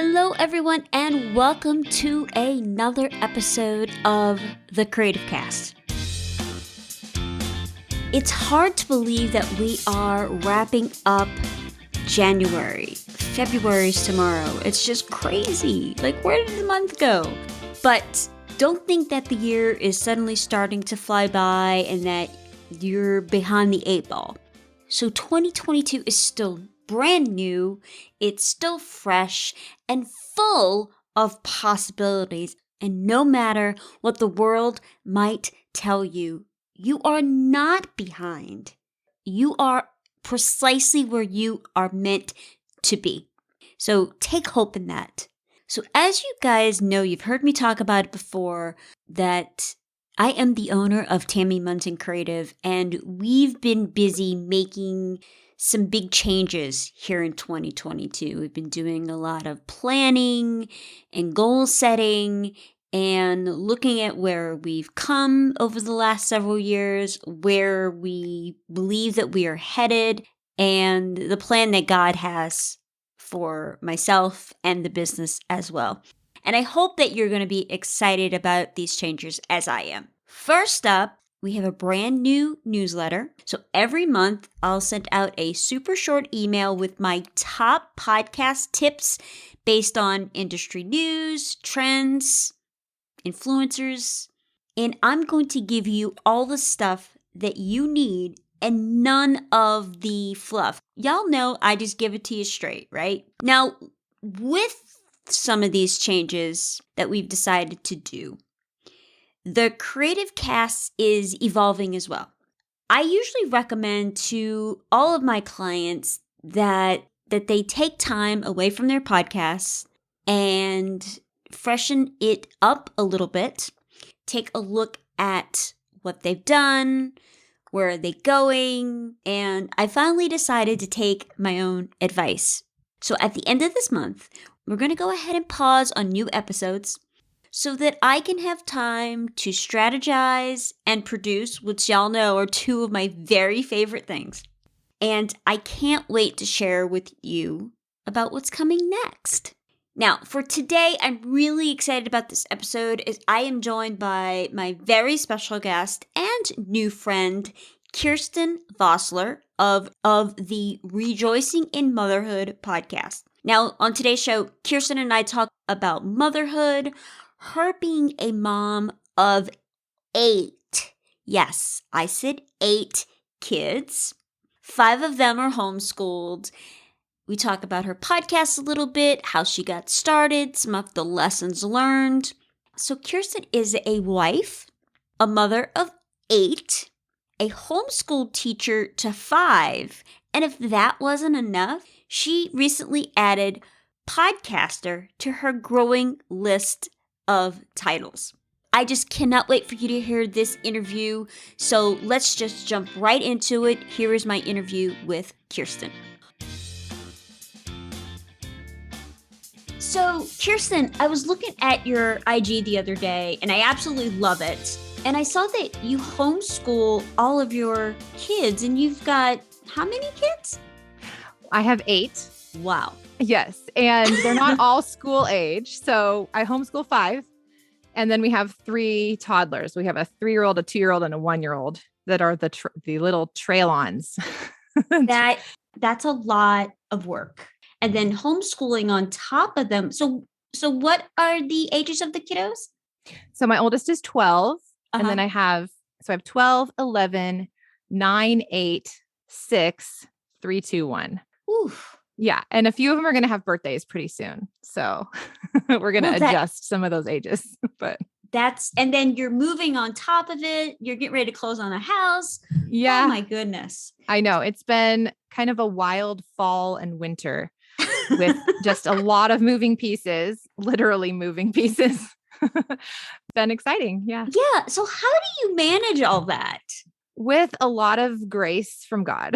Hello, everyone, and welcome to another episode of The Creative Cast. It's hard to believe that we are wrapping up January. February's tomorrow. It's just crazy. Like, where did the month go? But don't think that the year is suddenly starting to fly by and that you're behind the eight ball. So 2022 is still brand new, it's still fresh and full of possibilities. And no matter what the world might tell you, you are not behind. You are precisely where you are meant to be. So take hope in that. So as you guys know, you've heard me talk about it before, that I am the owner of Tammy Munson Creative, and we've been busy making some big changes here in 2022. We've been doing a lot of planning and goal setting and looking at where we've come over the last several years, where we believe that we are headed, and the plan that God has for myself and the business as well. And I hope that you're going to be excited about these changes as I am. First up, we have a brand new newsletter. So every month, I'll send out a super short email with my top podcast tips based on industry news, trends, influencers. And I'm going to give you all the stuff that you need and none of the fluff. Y'all know I just give it to you straight, right? Now, with some of these changes that we've decided to do, the Creative Cast is evolving as well. I usually recommend to all of my clients that they take time away from their podcasts and freshen it up a little bit. Take a look at what they've done, where are they going, and I finally decided to take my own advice. So at the end of this month, we're going to go ahead and pause on new episodes so that I can have time to strategize and produce, which y'all know are two of my very favorite things. And I can't wait to share with you about what's coming next. Now, for today, I'm really excited about this episode as I am joined by my very special guest and new friend, Kirsten Vossler of the Rejoicing in Motherhood podcast. Now, on today's show, Kirsten and I talk about motherhood, her being a mom of 8. Yes, I said 8 kids. 5 of them are homeschooled. We talk about her podcast a little bit, how she got started, some of the lessons learned. So Kirsten is a wife, a mother of 8, a homeschooled teacher to 5, and if that wasn't enough, she recently added podcaster to her growing list of titles. I just cannot wait for you to hear this interview, so let's just jump right into it. Here is my interview with Kirsten. So, Kirsten, I was looking at your IG the other day, and I absolutely love it. And I saw that you homeschool all of your kids, and you've got how many kids? I have 8. Wow. Yes. And they're not all school age. So I homeschool 5. And then we have 3 toddlers. We have a 3-year-old, a 2-year-old, and a 1-year-old that are the little trail-ons. That's a lot of work. And then homeschooling on top of them. So what are the ages of the kiddos? So my oldest is 12. And then I have 12, 11, 9, 8, 6, 3, 2, 1. Oof. Yeah. And a few of them are going to have birthdays pretty soon. So we're going to adjust some of those ages, but and then you're moving on top of it. You're getting ready to close on a house. Yeah. Oh my goodness. I know. It's been kind of a wild fall and winter with just a lot of moving pieces, literally moving pieces. Been exciting. Yeah. Yeah. So how do you manage all that? With a lot of grace from God.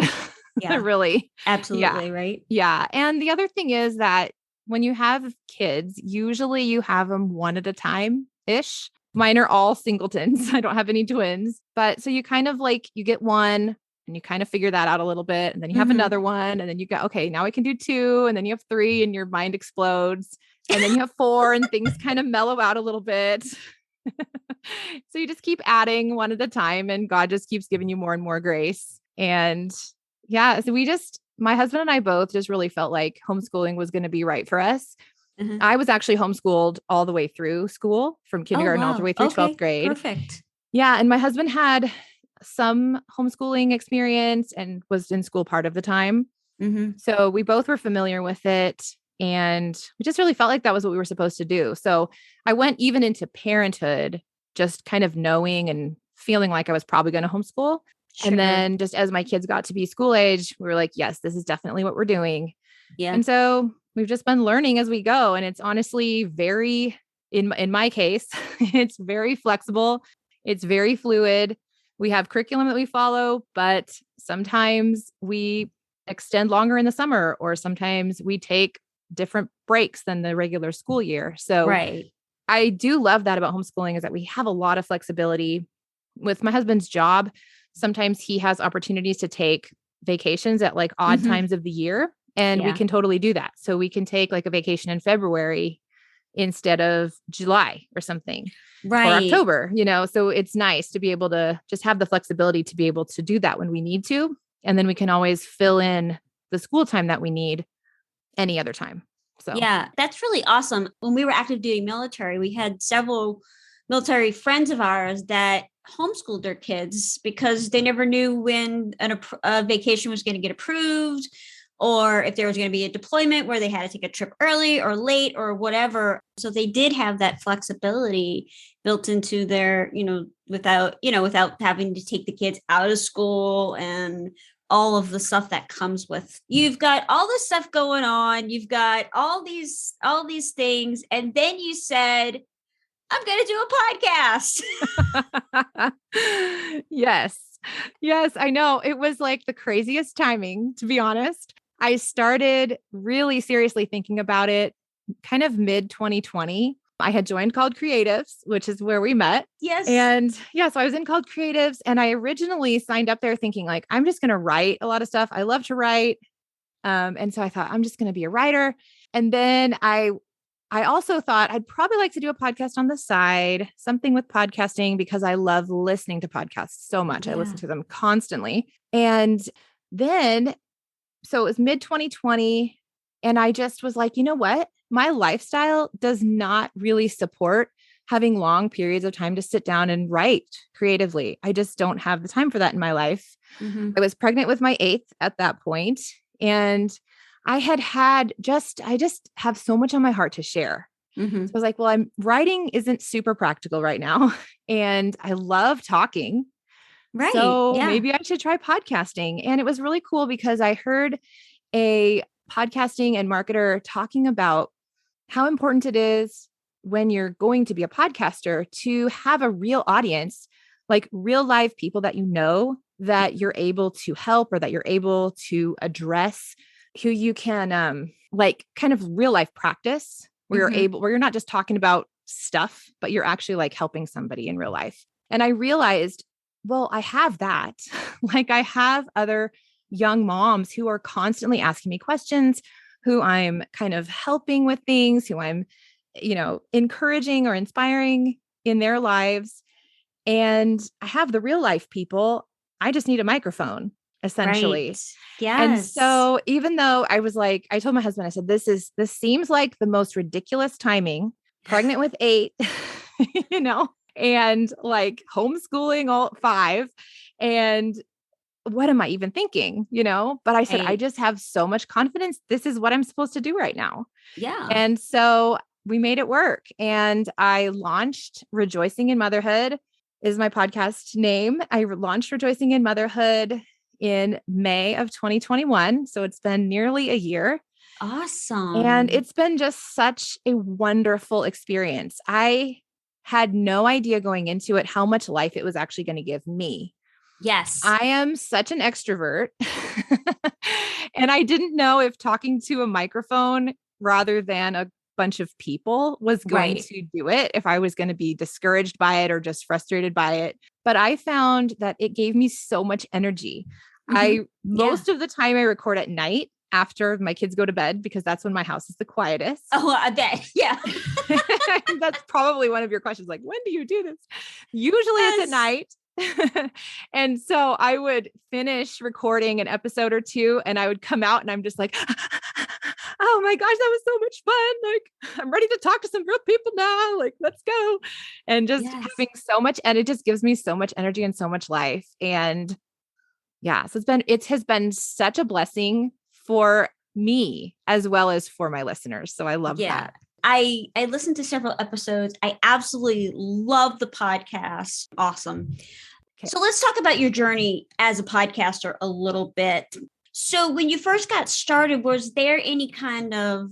Yeah. Really. Absolutely. Yeah. Right. Yeah. And the other thing is that when you have kids, usually you have them one at a time-ish. Mine are all singletons. I don't have any twins, but so you kind of you get one and you kind of figure that out a little bit. And then you have another one and then you go, okay, now I can do 2. And then you have 3 and your mind explodes. And then you have 4 and things kind of mellow out a little bit. So you just keep adding one at a time and God just keeps giving you more and more grace. And yeah, so my husband and I both just really felt like homeschooling was going to be right for us. Uh-huh. I was actually homeschooled all the way through school from Oh, kindergarten all the wow. way through Okay. 12th grade. Perfect. Yeah. And my husband had some homeschooling experience and was in school part of the time. Mm-hmm. So we both were familiar with it. And we just really felt like that was what we were supposed to do. So I went even into parenthood, just kind of knowing and feeling like I was probably going to homeschool. Sure. And then just as my kids got to be school age, we were like, yes, this is definitely what we're doing. Yeah. And so we've just been learning as we go. And it's honestly very, in my case, it's very flexible. It's very fluid. We have curriculum that we follow, but sometimes we extend longer in the summer, or sometimes we take different breaks than the regular school year. So Right. I do love that about homeschooling, is that we have a lot of flexibility with my husband's job. Sometimes he has opportunities to take vacations at like odd Mm-hmm. times of the year, and we Yeah. can totally do that. So we can take like a vacation in February instead of July or something, or Right. October, so it's nice to be able to just have the flexibility to be able to do that when we need to. And then we can always fill in the school time that we need any other time. So Yeah, that's really awesome. When we were active duty military, we had several military friends of ours that homeschooled their kids because they never knew when a vacation was going to get approved, or if there was going to be a deployment where they had to take a trip early or late or whatever. So they did have that flexibility built into their, without having to take the kids out of school and all of the stuff that comes with. You've got all this stuff going on. You've got all these things. And then you said, I'm going to do a podcast. Yes. Yes, I know. It was like the craziest timing, to be honest. I started really seriously thinking about it kind of mid 2020. I had joined Called Creatives, which is where we met. Yes. And yeah, so I was in Called Creatives, and I originally signed up there thinking like, I'm just going to write a lot of stuff. I love to write. And so I thought I'm just going to be a writer. And then I also thought I'd probably like to do a podcast on the side, something with podcasting, because I love listening to podcasts so much. Yeah. I listen to them constantly. And then, so it was mid 2020. And I just was like, you know what? My lifestyle does not really support having long periods of time to sit down and write creatively. I just don't have the time for that in my life. Mm-hmm. I was pregnant with my 8th at that point, and I just have so much on my heart to share. Mm-hmm. So I was like, well, writing isn't super practical right now, and I love talking. Right. So yeah. maybe I should try podcasting. And it was really cool because I heard a podcasting and marketer talking about how important it is when you're going to be a podcaster to have a real audience, like real live people that that you're able to help, or that you're able to address, who you can like kind of real life practice, where where you're not just talking about stuff, but you're actually like helping somebody in real life. And I realized, well, I have that. Like I have other young moms who are constantly asking me questions, who I'm kind of helping with things, who I'm, encouraging or inspiring in their lives. And I have the real life people. I just need a microphone, essentially. Right. Yes. And so even though I was like, I told my husband, I said, this seems like the most ridiculous timing, pregnant with 8, and like homeschooling all 5. And what am I even thinking? But I said, I just have so much confidence. This is what I'm supposed to do right now. Yeah. And so we made it work. And I launched Rejoicing in Motherhood is my podcast name. I launched Rejoicing in Motherhood in May of 2021. So it's been nearly a year. Awesome. And it's been just such a wonderful experience. I had no idea going into it how much life it was actually going to give me. Yes. I am such an extrovert. And I didn't know if talking to a microphone rather than a bunch of people was going to do it, if I was going to be discouraged by it or just frustrated by it. But I found that it gave me so much energy. Most of the time I record at night, after my kids go to bed because that's when my house is the quietest. Oh, I bet. Yeah. That's probably one of your questions. Like, when do you do this? Usually it's at night. And so I would finish recording an episode or two and I would come out and I'm just like, oh my gosh, that was so much fun. Like, I'm ready to talk to some real people now. Like, let's go. And just having so much, and it just gives me so much energy and so much life. And yeah, so it has been such a blessing for me as well as for my listeners. So I love that. I listened to several episodes. I absolutely love the podcast. Awesome. Okay. So let's talk about your journey as a podcaster a little bit. So when you first got started, was there any kind of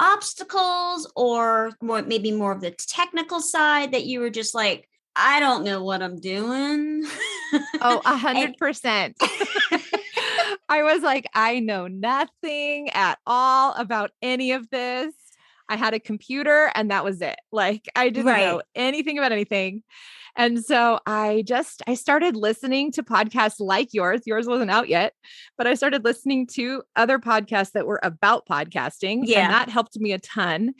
obstacles or maybe more of the technical side that you were just like, I don't know what I'm doing? Oh, 100%. I was like, I know nothing at all about any of this. I had a computer and that was it. Like, I didn't know anything about anything. And so I started listening to podcasts like yours. Yours wasn't out yet, but I started listening to other podcasts that were about podcasting. Yeah. And that helped me a ton.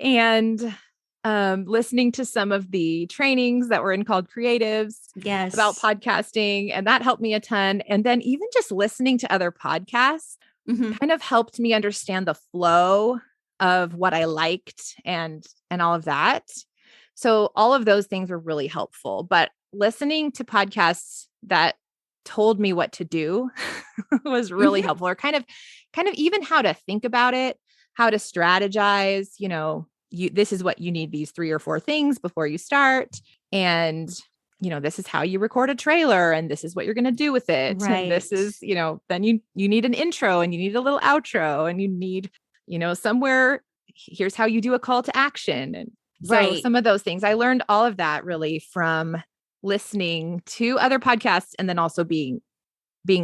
And listening to some of the trainings that were in Called Creatives about podcasting. And that helped me a ton. And then even just listening to other podcasts kind of helped me understand the flow of what I liked and all of that. So all of those things were really helpful, but listening to podcasts that told me what to do was really helpful, or kind of even how to think about it, how to strategize, this is what you need, these 3 or 4 things before you start. And, this is how you record a trailer and this is what you're going to do with it. Right. And this is, then you need an intro and you need a little outro and you need, somewhere, here's how you do a call to action. And so some of those things, I learned all of that really from listening to other podcasts and then also being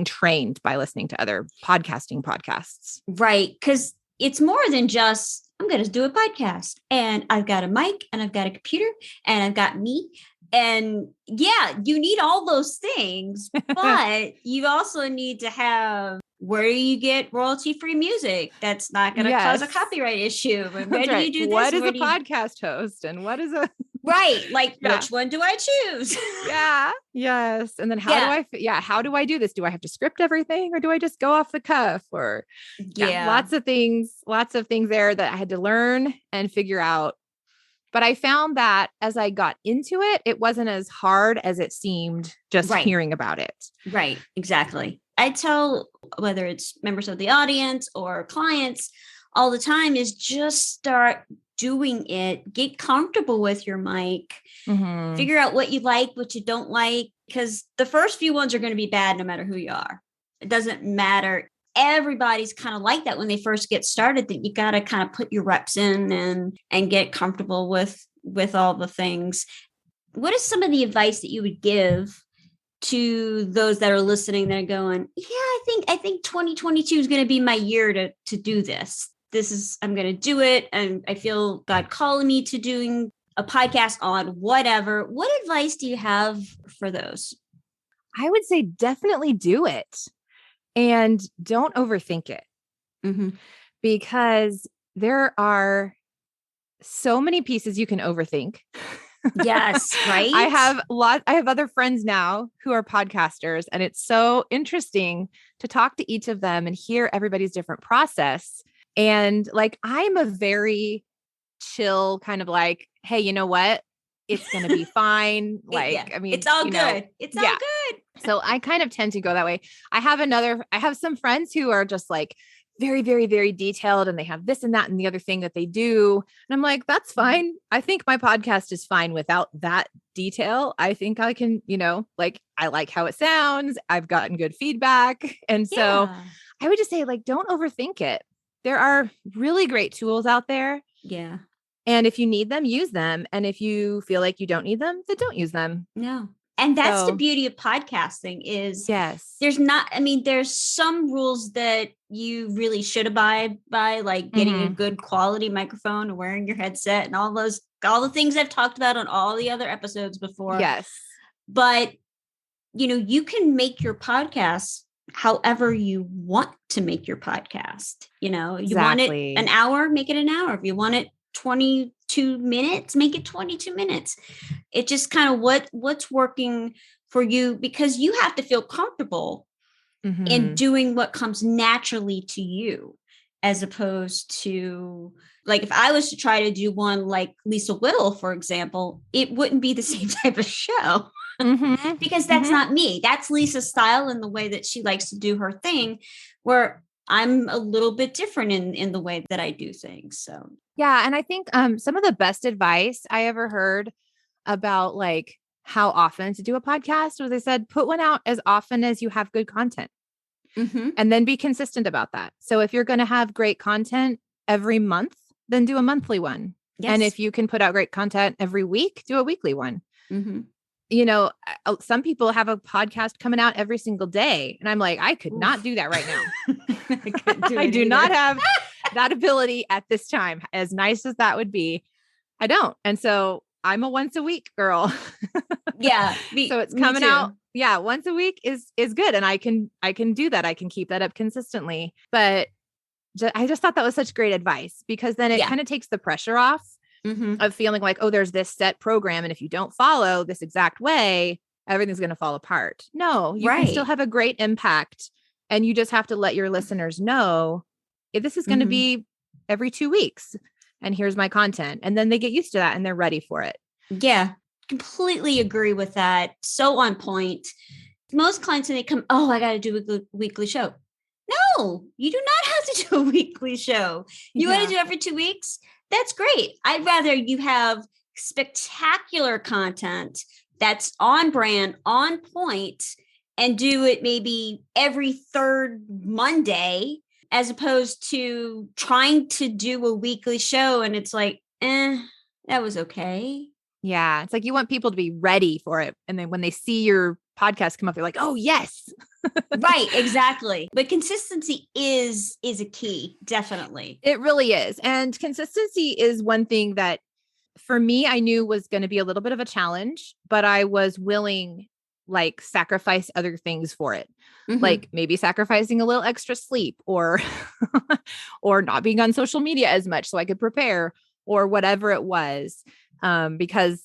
trained by listening to other podcasts. Right. Because it's more than just, I'm going to do a podcast and I've got a mic and I've got a computer and I've got me. And you need all those things, but you also need to have where you get royalty-free music. That's not going to cause a copyright issue. Where do you do this? What is a podcast host and what is a... Right. Like, which one do I choose? Yes. And then how do I do this? Do I have to script everything or do I just go off the cuff? Or lots of things there that I had to learn and figure out. But I found that as I got into it, it wasn't as hard as it seemed just hearing about it. Right. Exactly. I tell whether it's members of the audience or clients all the time is just start doing it, get comfortable with your mic, figure out what you like, what you don't like, because the first few ones are going to be bad no matter who you are. It doesn't matter. Everybody's kind of like that when they first get started, that you got to kind of put your reps in and get comfortable with all the things. What is some of the advice that you would give to those that are listening that are going, I think 2022 is going to be my year to do this. I'm going to do it. And I feel God calling me to doing a podcast on whatever. What advice do you have for those? I would say definitely do it and don't overthink it because there are so many pieces you can overthink. Yes. Right. I have other friends now who are podcasters, and it's so interesting to talk to each of them and hear everybody's different process. And like, I'm a very chill kind of like, hey, you know what? It's going to be fine. Like, I mean, it's all good. It's all good. So I kind of tend to go that way. I have some friends who are just like very, very, very detailed, and they have this and that and the other thing that they do. And I'm like, that's fine. I think my podcast is fine without that detail. I think I can, like, I like how it sounds. I've gotten good feedback. And so I would just say, like, don't overthink it. There are really great tools out there. Yeah. And if you need them, use them. And if you feel like you don't need them, then don't use them. No. And that's the beauty of podcasting is there's some rules that you really should abide by, like getting a good quality microphone and wearing your headset and all the things I've talked about on all the other episodes before. Yes. But, you can make your podcast however you want to make your podcast. You know, you want it Exactly. an hour, make it an hour. If you want it 22 minutes, make it 22 minutes. It just kind of what's working for you, because you have to feel comfortable in doing what comes naturally to you, as opposed to, like, if I was to try to do one like Lisa Whittle, for example, it wouldn't be the same type of show. Because that's not me. That's Lisa's style and the way that she likes to do her thing, where I'm a little bit different in the way that I do things. So Yeah. And I think some of the best advice I ever heard about like how often to do a podcast was, they said, put one out as often as you have good content, and then be consistent about that. So if you're going to have great content every month, then do a monthly one. Yes. And if you can put out great content every week, do a weekly one. You know, some people have a podcast coming out every single day. And I'm like, I could not do that right now. I do not have that ability at this time. As nice as that would be, I don't. And so I'm a once a week girl. Yeah. So it's coming out. Yeah. Once a week is good. And I can do that. I can keep that up consistently. But I just thought that was such great advice, because then it kind of takes the pressure off of feeling like, oh, there's this set program, and if you don't follow this exact way, everything's going to fall apart. No, you can still have a great impact, and you just have to let your listeners know if this is going to be every 2 weeks, and here's my content. And then they get used to that and they're ready for it. Yeah, completely agree with that. So on point. Most clients, when they come, oh, I got to do a weekly show. No, you do not have to do a weekly show. You want to do every 2 weeks? That's great. I'd rather you have spectacular content that's on brand, on point, and do it maybe every third Monday, as opposed to trying to do a weekly show. And it's like, that was okay. Yeah. It's like you want people to be ready for it. And then when they see your podcast come up, they're like, oh, yes. Right. Exactly. But consistency is a key. Definitely. It really is. And consistency is one thing that for me, I knew was going to be a little bit of a challenge, but I was willing, like, sacrifice other things for it. Like maybe sacrificing a little extra sleep, or, or not being on social media as much so I could prepare, or whatever it was. Because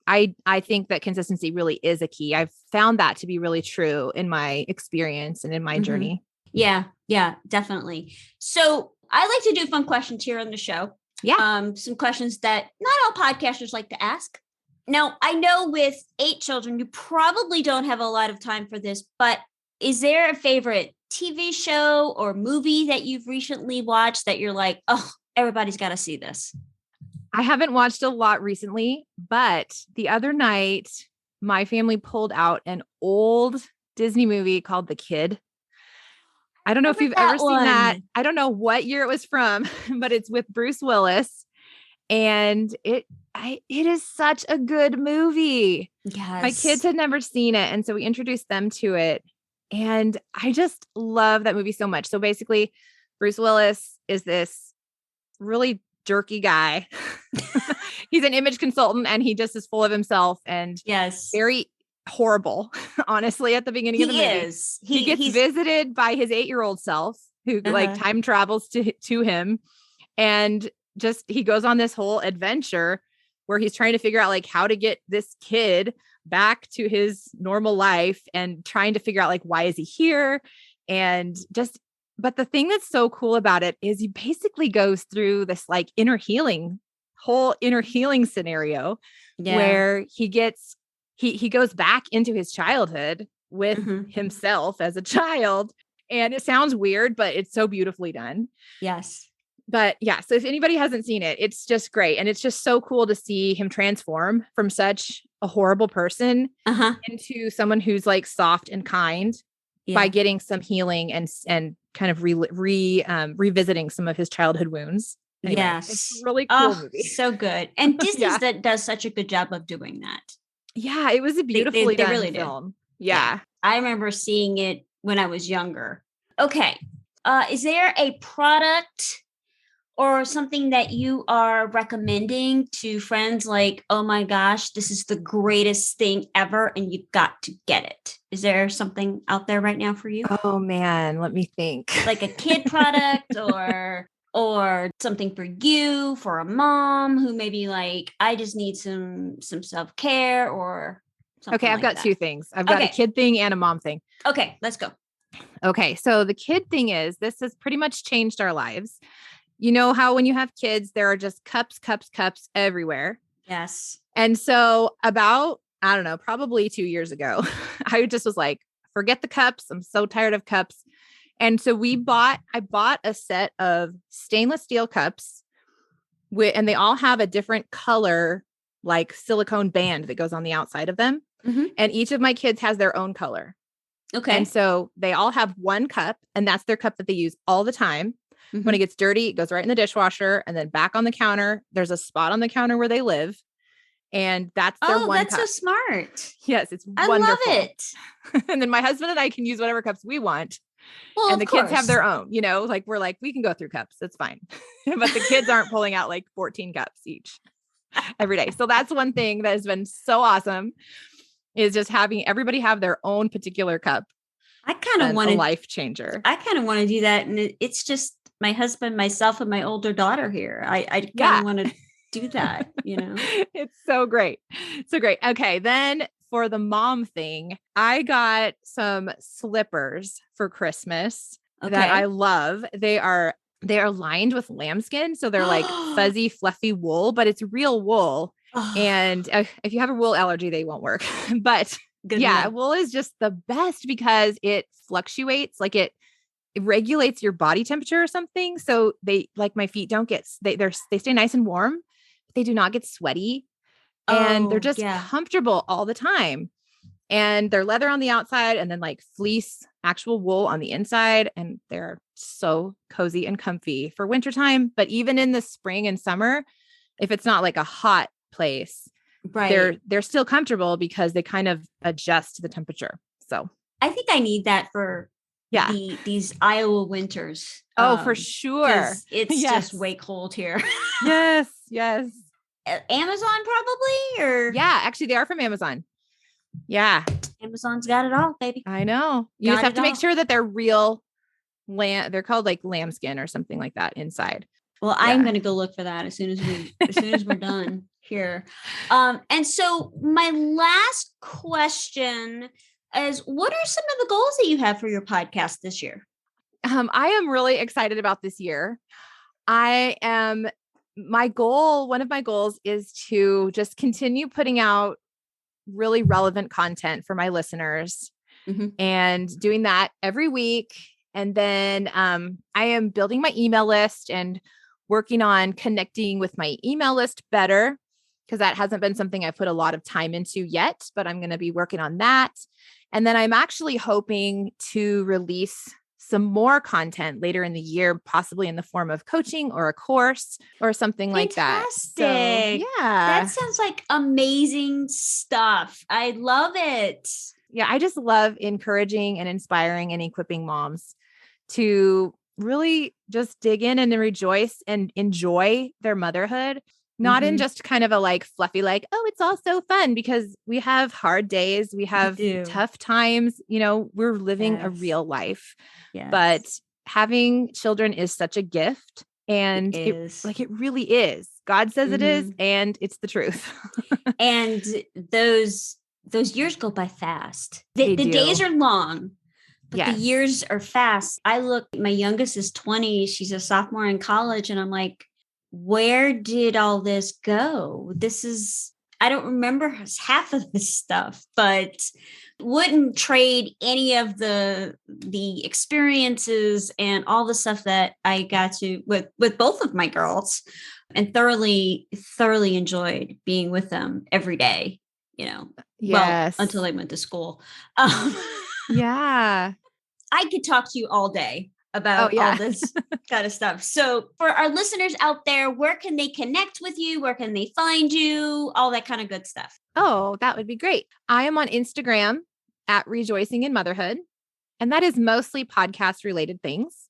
I think that consistency really is a key. I've found that to be really true in my experience and in my journey. Yeah. Yeah, definitely. So I like to do fun questions here on the show. Yeah. Some questions that not all podcasters like to ask. Now, I know with 8 children, you probably don't have a lot of time for this, but is there a favorite TV show or movie that you've recently watched that you're like, oh, everybody's got to see this? I haven't watched a lot recently, but the other night, my family pulled out an old Disney movie called The Kid. I don't know if you've ever seen that. I don't know what year it was from, but it's with Bruce Willis. And it is such a good movie. Yes. My kids had never seen it. And so we introduced them to it. And I just love that movie so much. So basically, Bruce Willis is this really jerky guy. He's an image consultant, and he just is full of himself and very horrible, honestly, at the beginning of the movie. He gets visited by his 8-year-old self, who like time travels to him. And just, he goes on this whole adventure where he's trying to figure out like how to get this kid back to his normal life, and trying to figure out like, why is he here? And just, but the thing that's so cool about it is he basically goes through this like whole inner healing scenario where he goes back into his childhood with himself as a child. And it sounds weird, but it's so beautifully done. Yes. But yeah, so if anybody hasn't seen it, it's just great. And it's just so cool to see him transform from such a horrible person into someone who's like soft and kind by getting some healing and kind of revisiting some of his childhood wounds. Anyway, yes. It's a really cool movie. So good. And Disney that does such a good job of doing that. Yeah, it was a beautifully done really film. Yeah. I remember seeing it when I was younger. Okay. Is there a product or something that you are recommending to friends like, oh my gosh, this is the greatest thing ever and you've got to get it? Is there something out there right now for you? Oh man, let me think. Like a kid product or something for you, for a mom who maybe like, I just need some self-care or something. Okay, I've like got that. two things. I've got a kid thing and a mom thing. Okay, let's go. Okay, so the kid thing is this has pretty much changed our lives. You know how when you have kids, there are just cups everywhere. Yes. And so about, I don't know, probably 2 years ago, I just was like, forget the cups. I'm so tired of cups. And so I bought a set of stainless steel cups and they all have a different color, like silicone band that goes on the outside of them. Mm-hmm. And each of my kids has their own color. Okay. And so they all have one cup and that's their cup that they use all the time. Mm-hmm. When it gets dirty, it goes right in the dishwasher and then back on the counter. There's a spot on the counter where they live. And that's their one cup. That's so smart. Yes, it's I wonderful. love it. And then my husband and I can use whatever cups we want. Well, and the kids have their own, like we're like, we can go through cups. That's fine. But the kids aren't pulling out like 14 cups each every day. So that's one thing that has been so awesome is just having everybody have their own particular cup. I kind of want a life changer. I kind of want to do that. And it's just my husband, myself, and my older daughter here. I kind of want to do that, It's so great. So great. Okay. Then for the mom thing, I got some slippers for Christmas that I love. They are lined with lambskin. So they're like fuzzy, fluffy wool, but it's real wool. And if you have a wool allergy, they won't work. But wool is just the best because it fluctuates. Like it regulates your body temperature or something. So they, like my feet don't get, they stay nice and warm. But they do not get sweaty. And they're just comfortable all the time. And they're leather on the outside and then like fleece, actual wool on the inside. And they're so cozy and comfy for wintertime. But even in the spring and summer, if it's not like a hot place, right, they're still comfortable because they kind of adjust to the temperature. So I think I need that for these Iowa winters. For sure. It's just way cold here. Yes. Amazon probably, or actually they are from Amazon. Yeah. Amazon's got it all, baby. I know. You just have to make sure that they're real they're called like lambskin or something like that inside. Well, I'm going to go look for that as soon as we're done here. And so my last question is, what are some of the goals that you have for your podcast this year? I am really excited about this year. One of my goals is to just continue putting out really relevant content for my listeners and doing that every week. And then I am building my email list and working on connecting with my email list better because that hasn't been something I've put a lot of time into yet, but I'm going to be working on that. And then I'm actually hoping to release some more content later in the year, possibly in the form of coaching or a course or something like that. So, that sounds like amazing stuff. I love it. Yeah. I just love encouraging and inspiring and equipping moms to really just dig in and rejoice and enjoy their motherhood. Not in just kind of a like fluffy, like, oh, it's all so fun, because we have hard days. We have tough times. We're living a real life, but having children is such a gift. And it really is. God says it is. And it's the truth. And those years go by fast. The days are long, but the years are fast. My youngest is 20. She's a sophomore in college. And I'm like, where did all this go? I don't remember half of this stuff, but wouldn't trade any of the experiences and all the stuff that I got to with both of my girls, and thoroughly enjoyed being with them every day, well, until they went to school. I could talk to you all day about all this kind of stuff. So for our listeners out there, where can they connect with you? Where can they find you? All that kind of good stuff. Oh, that would be great. I am on Instagram at Rejoicing in Motherhood, and that is mostly podcast related things.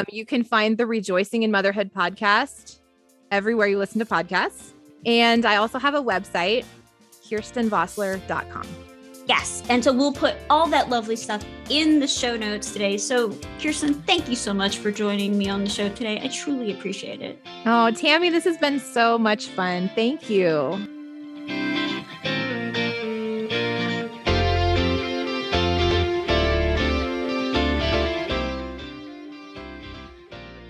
You can find the Rejoicing in Motherhood podcast everywhere you listen to podcasts. And I also have a website, kirstenvossler.com. Yes. And so we'll put all that lovely stuff in the show notes today. So Kirsten, thank you so much for joining me on the show today. I truly appreciate it. Oh, Tammy, this has been so much fun. Thank you.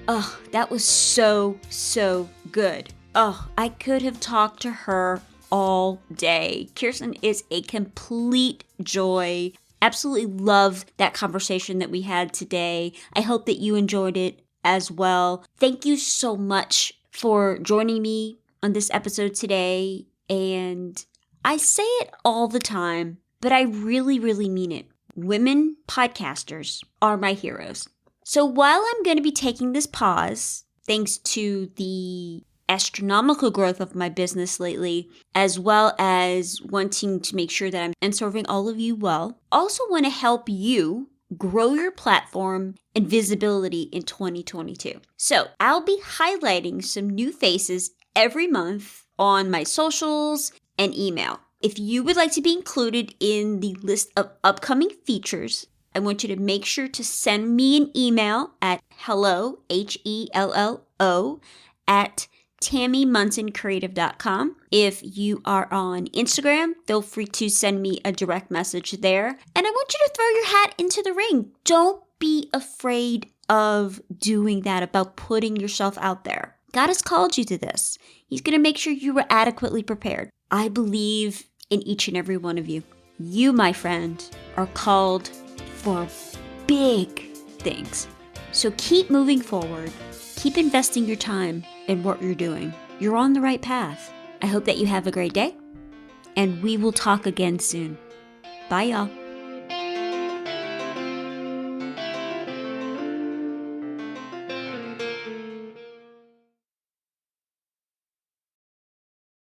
Oh, that was so good. Oh, I could have talked to her all day. Kirsten is a complete joy. Absolutely love that conversation that we had today. I hope that you enjoyed it as well. Thank you so much for joining me on this episode today. And I say it all the time, but I really mean it. Women podcasters are my heroes. So while I'm going to be taking this pause, thanks to the astronomical growth of my business lately, as well as wanting to make sure that I'm serving all of you well, also want to help you grow your platform and visibility in 2022. So I'll be highlighting some new faces every month on my socials and email. If you would like to be included in the list of upcoming features, I want you to make sure to send me an email at hello, HELLO, at TammyMunsonCreative.com. If you are on Instagram, feel free to send me a direct message there. And I want you to throw your hat into the ring. Don't be afraid of doing that, about putting yourself out there. God has called you to this. He's going to make sure you are adequately prepared. I believe in each and every one of you. You, my friend, are called for big things. So keep moving forward. Keep investing your time in what you're doing. You're on the right path. I hope that you have a great day, and we will talk again soon. Bye, y'all.